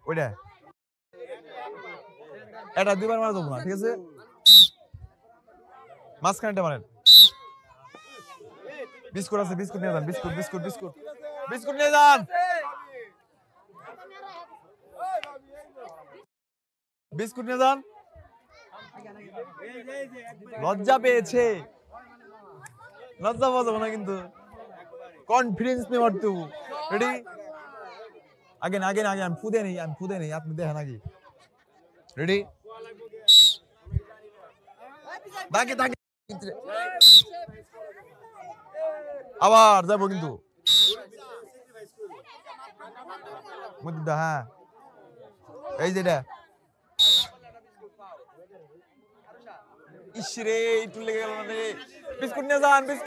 ওইটা এটা দুইবার মারা যাবো না, ঠিক আছে? মাঝখানটা মারেন। বিস্কুট আছে, বিস্কুট নিয়ে যান, বিস্কুট বিস্কুট বিস্কুট বিস্কুট নিয়ে যান, বিস্কুট নিয়ে যান। লজ্জা পেয়েছে, লজ্জা পাওয়া যাবে না কিন্তু, কনফিডেন্স নেওয়ার তো রেডি। আগে আগে আগে আমি ফুদে নেই, আপনি দেখেন আগে। রেডি, দাগে দাগে আবার যাবো কিন্তু মধ্যে। হ্যাঁ, এই যেটা ইসরে একটু লেগে গেল রে। বিস্কুট নিয়ে যান, বিস্কুট।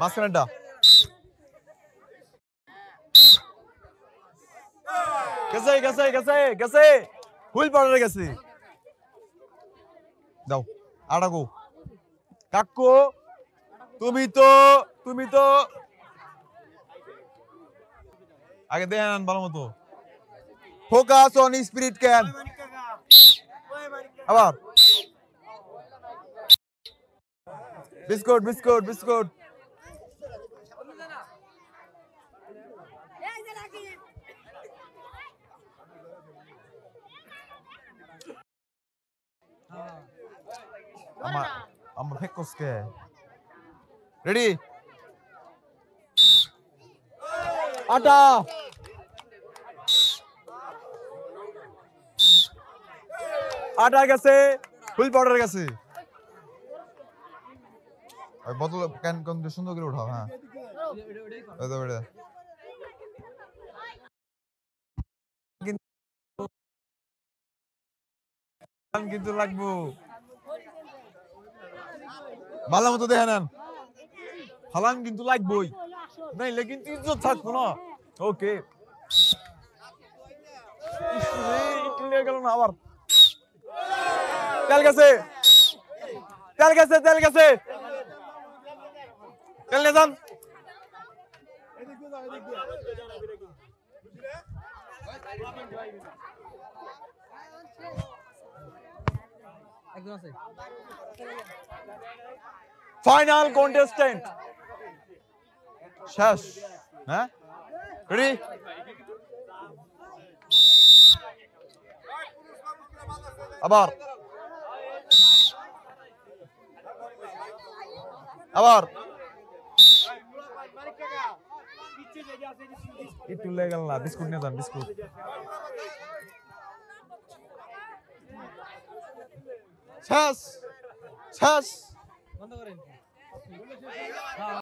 মাঝখানটা গেছে গেছে গেছে গেছে, হুইল পাউডারে গেছে। দাও আটা গো কাকু, তুমি তো আগে দেখেন ভালো মতো। Focus on spirit can. আবার বিস্কুট বিস্কুট বিস্কুট। আমার ফেকসকে রেডি, আটা আটা গেছে, হুইল পাউডার গেছে। ওই বোতল ক্যান কোন সুন্দর করে উঠাও। হ্যাঁ, কিন্তু লাগবো ভালো মতো দেখে নেন, হালান কিন্তু লাগবোই, নাইলে কিন্তু ইজ্জত থাকবো না। ওকে, গেল না। আবার তেল গেছে, তেল গেছে, তেল গেছে, তেল নিয়ে যান। ফাইনাল কন্টেস্টেন্ট শেষ। হ্যাঁ, রেডি, আবার আবার একটু লেগে গেল না। বিস্কুট নিয়ে যান, বিস্কুট। শেষ শেষ।